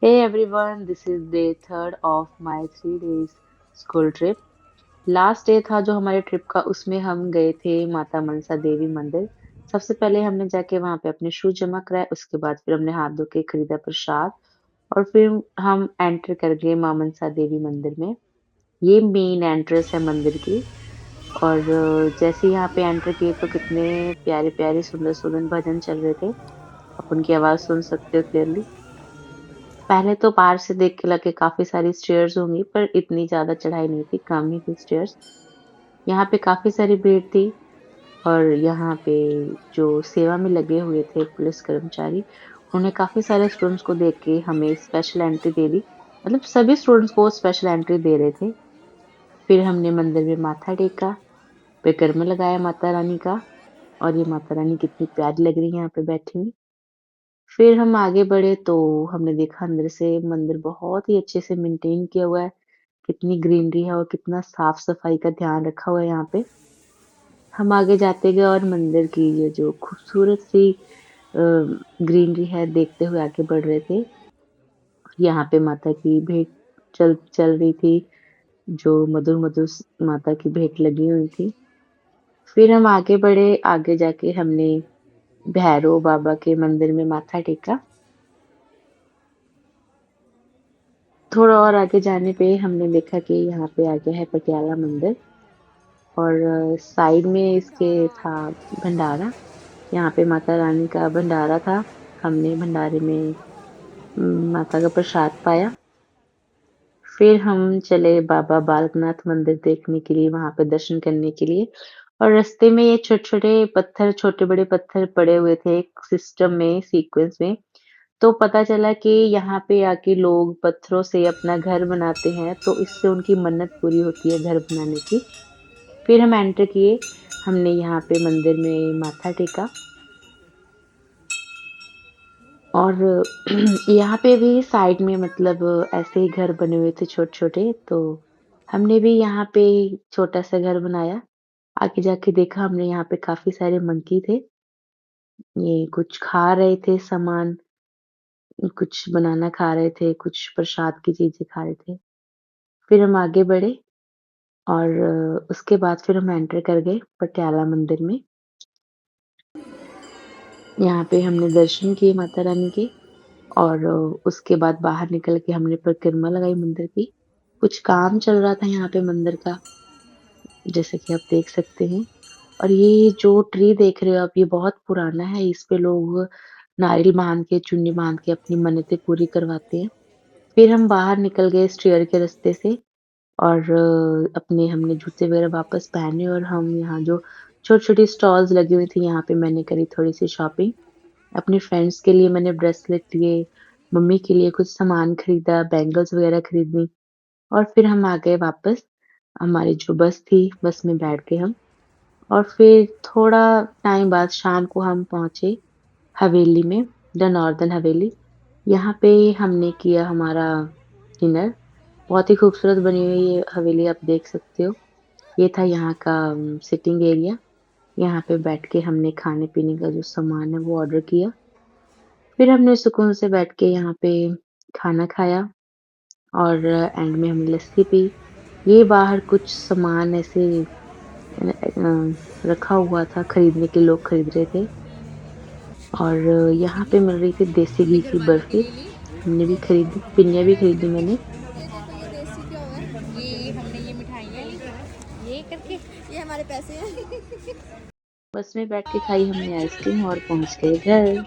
Hey everyone, this is day third of my 3 days school trip. Last day था जो हमारे trip का उसमें हम गए थे माता मनसा देवी मंदिर। सबसे पहले हमने जाके वहां पे अपने शूज जमा कराए, उसके बाद फिर हमने हाथ धो के खरीदा प्रसाद और फिर हम एंटर कर गए मां मनसा देवी मंदिर में। ये मेन एंट्रेंस है मंदिर की। और जैसे ही यहाँ पे एंटर किए तो कितने प्यारे प्यारे सुंदर सुंदर भजन चल रहे थे। आप उनकी आवाज सुन सकते हो क्लियरली। पहले तो बाहर से देख के लगे काफ़ी सारी स्टेयर्स होंगी, पर इतनी ज़्यादा चढ़ाई नहीं थी, कम ही थी स्टेयर्स। यहाँ पे काफ़ी सारी भीड़ थी और यहाँ पे जो सेवा में लगे हुए थे पुलिस कर्मचारी, उन्होंने काफ़ी सारे स्टूडेंट्स को देख के हमें स्पेशल एंट्री दे दी। मतलब सभी स्टूडेंट्स को स्पेशल एंट्री दे रहे थे। फिर हमने मंदिर में माथा टेका, परिक्रमा लगाया माता रानी का। और ये माता रानी कितनी प्यारी लग रही है यहाँ पे बैठी हुई। फिर हम आगे बढ़े तो हमने देखा अंदर से मंदिर बहुत ही अच्छे से मेंटेन किया हुआ है। कितनी ग्रीनरी है और कितना साफ-सफाई का ध्यान रखा हुआ है यहाँ पे। हम आगे जाते गए और मंदिर की ये जो खूबसूरत सी अ, ग्रीनरी है देखते हुए आगे बढ़ रहे थे। यहाँ पे माता की भेंट चल चल रही थी, जो मधुर-मधुर माता की भेंट लगी हुई थी। फिर हम आगे बढ़े, आगे जाके हमने भैरव बाबा के मंदिर में माथा टेका। थोड़ा और आगे जाने पे हमने देखा कि यहाँ पे आ गया है पटियाला मंदिर। और साइड में इसके था भंडारा। यहाँ पे माता रानी का भंडारा था। हमने भंडारे में माता का प्रसाद पाया। फिर हम चले बाबा बालकनाथ मंदिर देखने के लिए, वहाँ पे दर्शन करने के लिए। और रास्ते में ये छोटे-छोटे पत्थर, छोटे-बड़े पत्थर पड़े हुए थे एक सिस्टम में, सीक्वेंस में। तो पता चला कि यहाँ पे आके लोग पत्थरों से अपना घर बनाते हैं, तो इससे उनकी मन्नत पूरी होती है घर बनाने की। फिर हम एंटर किए, हमने यहाँ पे मंदिर में माथा टेका। और यहाँ पे भी साइड में मतलब ऐसे ही घर बने हुए थे छोटे-छोटे, तो हमने भी यहाँ पे छोटा-सा घर बनाया। आगे जाके देखा हमने यहाँ पे काफ़ी सारे मंकी थे। ये कुछ खा रहे थे सामान, कुछ बनाना खा रहे थे, कुछ प्रसाद की चीज़ें खा रहे थे। फिर हम आगे बढ़े और उसके बाद फिर हम एंटर कर गए पटियाला मंदिर में। यहाँ पे हमने दर्शन किए माता रानी के। और उसके बाद बाहर निकल के हमने परिक्रमा लगाई मंदिर की। कुछ काम चल रहा था यहाँ पे मंदिर का, जैसे कि आप देख सकते हैं। और ये जो ट्री देख रहे हो आप, ये बहुत पुराना है। इस पे लोग नारियल बाँध के, चुन्नी बाँध के अपनी मन्नतें पूरी करवाते हैं। फिर हम बाहर निकल गए स्टेयर के रास्ते से। और अपने हमने जूते वगैरह वापस पहने और हम यहाँ जो छोटी-छोटी स्टॉल्स लगी हुई थी, यहाँ पे मैंने करी थोड़ी-सी शॉपिंग। अपने फ्रेंड्स के लिए मैंने ब्रेसलेट लिए, मम्मी के लिए कुछ सामान खरीदा, बैंगल्स वगैरह खरीदी। और फिर हम आ गए वापस। हमारी जो बस थी, बस में बैठ गए हम। और फिर थोड़ा टाइम बाद शाम को हम पहुँचे हवेली में, द नॉर्दर्न हवेली। यहाँ पे हमने किया हमारा डिनर। बहुत ही खूबसूरत बनी हुई ये हवेली आप देख सकते हो। ये था यहाँ का सिटिंग एरिया। यहाँ पे बैठ के हमने खाने-पीने का जो सामान है वो ऑर्डर किया। फिर हमने सुकून से बैठ के यहाँ पे खाना खाया और एंड में हमने लस्सी पी। ये बाहर कुछ सामान ऐसे रखा हुआ था, खरीदने के लोग खरीद रहे थे। और यहाँ पे मिल रही थी देसी मम्मी घी की घरवाले के बर्फी। लिए ली। हमने भी खरीदी, पिन्नियाँ भी खरीदी मैंने। ये देखो ये देसी क्या हुआ है, ये हमने ये मिठाइयाँ ली ये करके, ये हमारे पैसे हैं। बस में बैठ के खाई हमने आइसक्रीम और पहुँच गए घर।